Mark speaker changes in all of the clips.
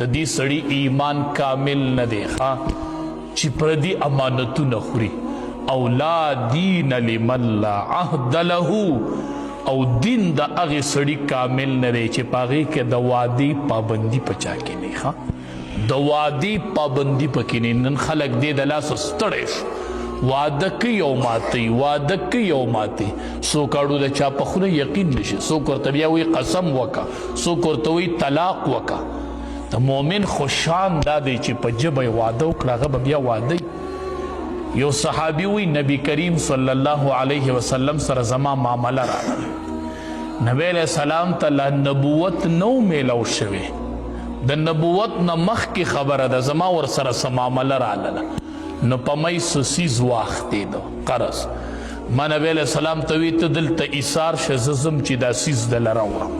Speaker 1: د دې سړي ایمان کامل نه دی چې پردي امانتونه خوري. او لا دین لمن لا عهد له، او دین د هغې سړي کامل نه دی چې په هغې کې د وعدې پابندي په چا کې نه د وعدې پابندي پکې نه. نن خلک دې د لاسه ستړی شو، وعده کوي او ماتوي، وعده کوي او ماتوي. څوک اړو د چا په خوله یقین نشي، څوک ورته بیا وایي قسم وکړه، څوک ورته وایي طلاق وکړه. د مؤمن خوشان دا دی چې په ژبه یې واده وکړه، هغه به بیا واده. یو صحابي وی نبی کریم صلی الله علیه وسلم سره زما معامله راغله. نبی علیہ السلام ته لا نبوت نو میلو شوی، د نبوت نه مخکې خبره ده، زما ورسره څه معامله راغله. نو په می څه څیز واخیستېده قرض. ما نبی علیہ السلام ته وی ته دلته ایثار شه، زه ځم چې دا څیز دله راوړم.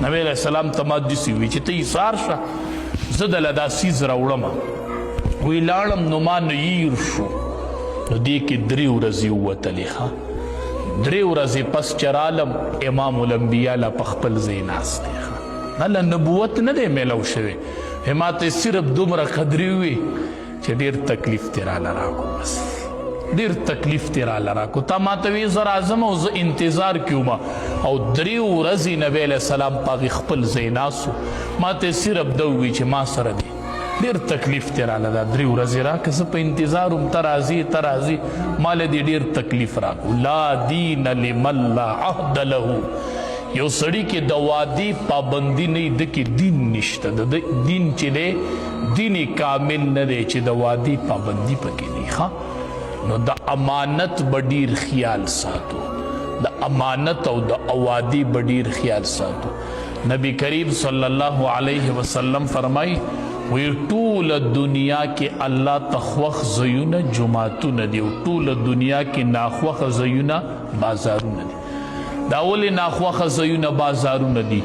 Speaker 1: نبی علیہ السلام ته ما داسې وی چې ته ایثار شه، زه دله دا څیز راوړم. وی لاړم نو ما نیر شو. نو دې کې 3 ورځې ووتلې. 3 ورځې پس چې رالم امام الانبیا لا په خپل ځای ناست دی. هله نبوت نه دی میلو شوی، ما ته صرف دومره قدرې وي چې ډېر تکلیف ترې راله راکړو، بس ډېر تکلیف ترې راله راکړو. تا ما ته وی زه راځم او زه انتظار کې وم. او 3 ورځې نبی علیه السلام په هغې خپل ځای ناست و. ما ته صرف ده ووي چې ما سره دی ډېر تکلیف ترې راله دا 3 ورځې راکړه، زه په انتظار وم ته راځې ما له دې ډېر تکلیف راکړو. لا دین لمن لا عهد له، یو سړي کې د وعدې پابندي نه وي، ده کې دین نشته. د دین چې دی دین کامل نه دی چې د وعدې پابندي پکې نه. نو د امانت به ډېر خیال ساتو، د امانت او د وعدې به ډېر خیال ساتو. نبی کریم صلی الله علیه وسلم فرمایي وی ټول دنیا کې الله تخوخ زیونه جماعتونه دي، او ټول دنیا کې ناخوخ زیونه بازارونه دي. دا ولې ناخوخ زیونه بازارونه دي؟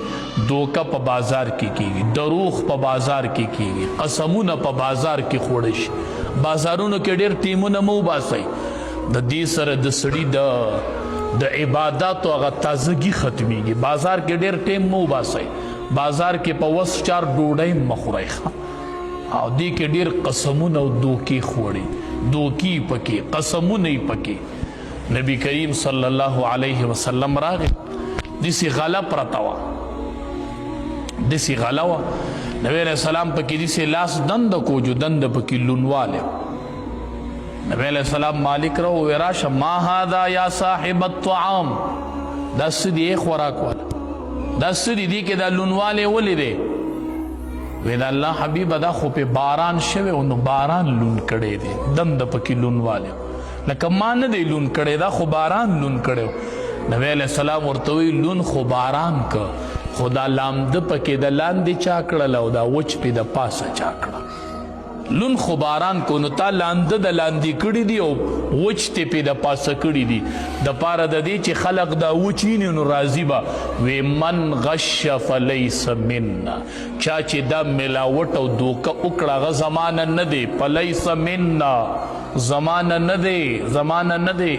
Speaker 1: دوکه په بازار کې کیږي، دروغ په بازار کې کیږي، قسمونه په بازار کې خوړی شي. بازارونو کې ډېر ټیمونه مه وباسئ. د دې سره د سړي د عباداتو هغه تازګي ختمیږي. بازار کې ډېر ټیم مه وباسئ. بازار کې په وس 4 ډوډۍ مه خورئ، او دې کې ډېر قسمونه او دوکې خوړي، دوکې پکې، قسمونه یې پکې. نبی کریم صلی الله علیه وسلم راغی، داسې غله پرته وه، داسې غله وه. نبی علیہ السلام پکې داسې لاس دنده کو جو دنده پکې لونوالی. نبی علیہ السلام مالک را ووی راشه ما هذا یا صاحب الطعام، دا څه دی ای خوراک والا، دا څه دی دې کې دا لونوالی ولې دی؟ وی دا الله حبیبه دا خو په باران شوی و، نو باران لون کړی دی، دنده پکې لونوالی، لکه ما نه دی لون کړی، دا خو باران لون کړی. نبی علیہ السلام ورته وی لون خو باران که، خو دا لامده پکې د لاندې چا کړل او دا وچ پې د پاسه چا کړل. لون خو باران کو، نو تا لانده د لاندې کړي دي او وچ ته پې د پاسه کړي دي، د پاره د دې چې خلق دا وچ ویني نو راضي به. وی من غش فلیس منا، چا چې دا ملاوټ او دوکه وکړه هغه زمانه نه دی، فلیس منا زمانه نه دی، زمانه نه دی.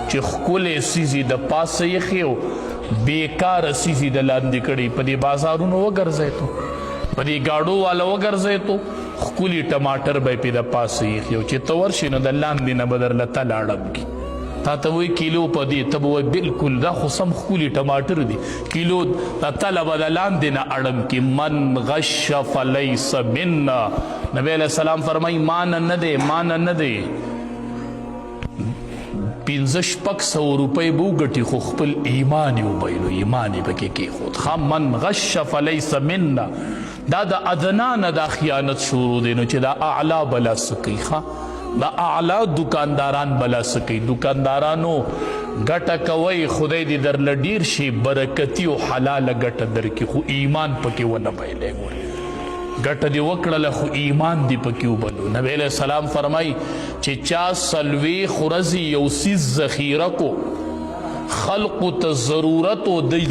Speaker 1: چې ښکلی سیزي د پاسه یخي او بیکاره سیزي د لاندې کړي. په دې بازارونو وګرځئ تو، په دې ګاډو والا وګرځئ تو، ښکلي ټماټر به یې پې د پاسه ایښي او چې ته ورشې نو د لاندې نه به درله تله اړم کي. تا ته وایي کیلو په دې، ته به وایي بلکل دا خو سم ښکلي ټماټر دي، کیلو د تله به د لاندې نه اړم کي. من غش فلیس منا، نبی علیہ السلام فرمایي مانه نه دی، مانه نه دی. 500-600 روپۍ به وګټي خو خپل ایمان یې وبایلو، ایمان یې پکې کېښود. من غش فلیس منا، دا د ادنا نه دا خیانت شروع دی. نو چې دا اعلی بلا څه کوي، دا اعلی دکانداران بلا څه کوي. دکاندارانو ګټه کوئ، خدای دې درله ډېر شي برکتي او حلاله ګټه درکړي، خو ایمان پکې ونه بایلی. ګورې ګټه دې وکړله خو ایمان دې پکې وبلو. نبی علیہ السلام فرمایي چې چا 40 ورځې یو څیز ذخیره کو، خلقو ته ضرورت و دی